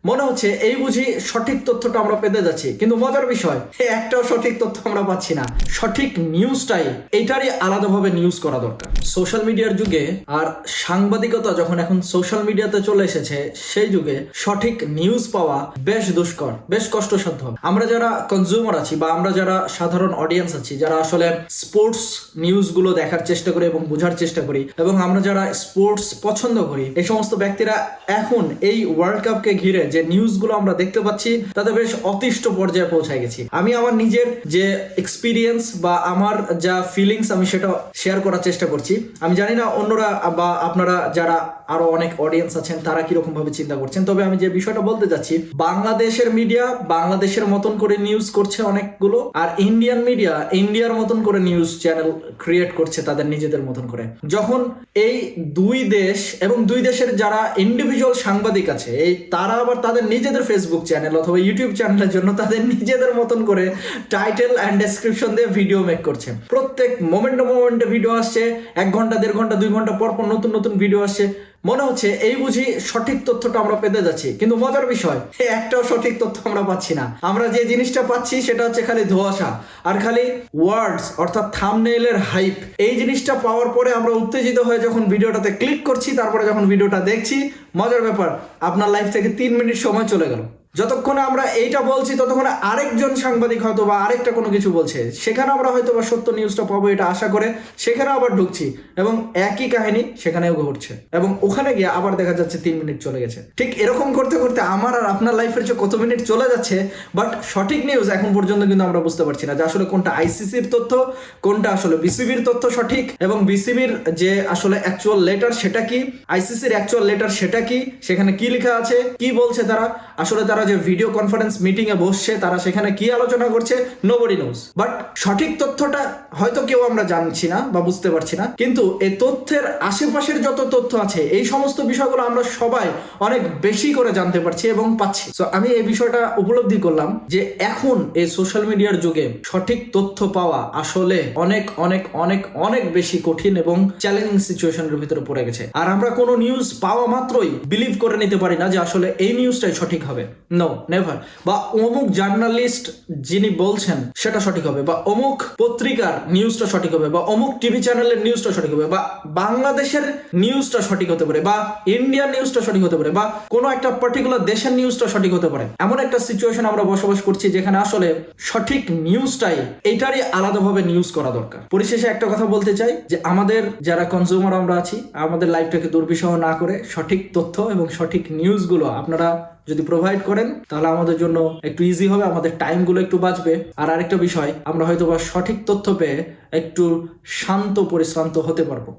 মনে হচ্ছে এই বুঝি সঠিক তথ্যটা আমরা পেতে যাচ্ছি, কিন্তু মজার বিষয় একটাও সঠিক তথ্য আমরা পাচ্ছি না। সঠিক নিউজটাই এইটারই আলাদাভাবে নিউজ করা দরকার। সোশ্যাল মিডিয়ার যুগে আর সাংবাদিকতা যখন এখন সোশ্যাল মিডিয়াতে চলে এসেছে, সেই যুগে সঠিক নিউজ পাওয়া বেশ দুষ্কর, বেশ কষ্টসাধ্য। আমরা যারা কনজিউমার আছি বা আমরা যারা সাধারণ অডিয়েন্স আছি, যারা আসলে স্পোর্টস নিউজগুলো দেখার চেষ্টা করি এবং বোঝার চেষ্টা করি, এবং আমরা যারা স্পোর্টস পছন্দ করি, এই সমস্ত ব্যক্তিরা এখন এই ওয়ার্ল্ড কাপকে ঘিরে যে নিউজগুলো আমরা দেখতে পাচ্ছি তাতে বেশ অতিষ্ঠ পর্যায়ে পৌঁছায় গেছি। আমি আমার নিজের যে এক্সপিরিয়েন্স বা আমার যা ফিলিংস আমি সেটা শেয়ার করার চেষ্টা করছি। আমি জানি না অন্যরা বা আপনারা যারা আরো অনেক অডিয়েন্স আছেন তারা কিরকম ভাবে চিন্তা করছেন, তবে আমি যে বিষয়টা বলতে যাচ্ছি, বাংলাদেশের মিডিয়া বাংলাদেশের মতন করে নিউজ করছে অনেকগুলো, আর ইন্ডিয়ান মিডিয়া ইন্ডিয়ার মতন করে নিউজ চ্যানেল ক্রিয়েট করছে তাদের নিজেদের মতন করে। যখন এই দুই দেশ এবং দুই দেশের যারা ইন্ডিভিজুয়াল সাংবাদিক আছে, এই তারা আবার তাদের নিজেদের ফেসবুক চ্যানেল অথবা ইউটিউব চ্যানেলের জন্য তাদের নিজেদের মতন করে টাইটেল অ্যান্ড ডেসক্রিপশন দিয়ে ভিডিও মেক করছে। প্রত্যেক মোমেন্টে ভিডিও আসছে, 1 ঘন্টা 1.5 ঘন্টা 2 ঘন্টা পর পর নতুন নতুন ভিডিও আসছে। মনে হচ্ছে এই বুঝি সঠিক তথ্যটা আমরা পেতে যাচ্ছি, কিন্তু মজার বিষয় একটাও সঠিক তথ্য আমরা পাচ্ছি না। আমরা যে জিনিসটা পাচ্ছি সেটা হচ্ছে খালি ধোঁয়াশা আর খালি ওয়ার্ডস, অর্থাৎ থাম্বনেইলের হাইপ। এই জিনিসটা পাওয়ার পরে আমরা উত্তেজিত হয়ে যখন ভিডিওটাতে ক্লিক করছি, তারপরে যখন ভিডিওটা দেখছি, মজার ব্যাপার আপনার লাইফ থেকে 3 মিনিট সময় চলে গেল। যতক্ষণে আমরা এইটা বলছি ততক্ষণে আরেকজন সাংবাদিক হয়তো বা আরেকটা কোনো কিছু বলছে, সেখানে আমরা হয়তো বা সত্য নিউজটা পাবো এটা আশা করে সেখানে আবার ঢুকছি, এবং একই কাহিনী সেখানেও ঘটছে, এবং ওখানে গিয়ে আবার দেখা যাচ্ছে 3 মিনিট চলে গেছে। ঠিক এরকম করতে করতে আমার আর আপনার লাইফের যে কত মিনিট চলে যাচ্ছে, বাট সঠিক নিউজ এখন পর্যন্ত কিন্তু আমরা বুঝতে পারছি না যে আসলে কোনটা আইসিসির তথ্য, কোনটা আসলে বিসিবির তথ্য সঠিক, এবং বিসিবির যে আসলে অ্যাকচুয়াল লেটার সেটা কি, আইসিসির অ্যাকচুয়াল লেটার সেটা কি, সেখানে কি লেখা আছে, কি বলছে তারা, আসলে তারা যে ভিডিও কনফারেন্স মিটিং এ বসছে তারা সেখানে কি আলোচনা করছে, নোবডি নোজ। বাট সঠিক তথ্যটা হয়তো কেউ আমরা জানছি না বা বুঝতে পারছি না, কিন্তু এই তথ্যের আশেপাশের যত তথ্য আছে এই সমস্ত বিষয়গুলো আমরা সবাই অনেক বেশি করে জানতে পারছি এবং পাচ্ছি। সো আমি এই বিষয়টা উপলব্ধি করলাম যে এখন এই সোশ্যাল মিডিয়ার যুগে সঠিক তথ্য পাওয়া আসলে অনেক অনেক অনেক অনেক বেশি কঠিন এবং চ্যালেঞ্জিং সিচুয়েশনের ভিতরে পড়ে গেছে। আর আমরা কোনো নিউজ পাওয়া মাত্রই বিলিভ করে নিতে পারি না যে আসলে এই নিউজটাই সঠিক হবে। No, never. বা অমুক জার্নালিস্ট যিনি বলছেন সেটা সঠিক হবে, বা অমুক পত্রিকার নিউজটা সঠিক হবে, বা অমুক টিভি চ্যানেলের নিউজটা সঠিক হবে, বা বাংলাদেশের নিউজটা সঠিক হতে পারে, বা ইন্ডিয়ান নিউজটা সঠিক হতে পারে, বা কোনো একটা পার্টিকুলার দেশের নিউজটা সঠিক হতে পারে। এমন একটা সিচুয়েশন আমরা বসবাস করছি যেখানে আসলে সঠিক নিউজটাই এইটারই আলাদাভাবে নিউজ করা দরকার। পরিশেষে একটা কথা বলতে চাই যে আমাদের যারা কনজিউমার আমরা আছি, আমাদের লাইফটাকে দুর্বিষহ না করে সঠিক তথ্য এবং সঠিক নিউজগুলো আপনারা যদি প্রোভাইড করেন তাহলে আমাদের জন্য একটু ইজি হবে, আমাদের টাইমগুলো একটু বাঁচবে। আর আরেকটা বিষয়, আমরা হয়তো বা সঠিক তথ্য পেয়ে একটু শান্ত পরিশ্রান্ত হতে পারবো।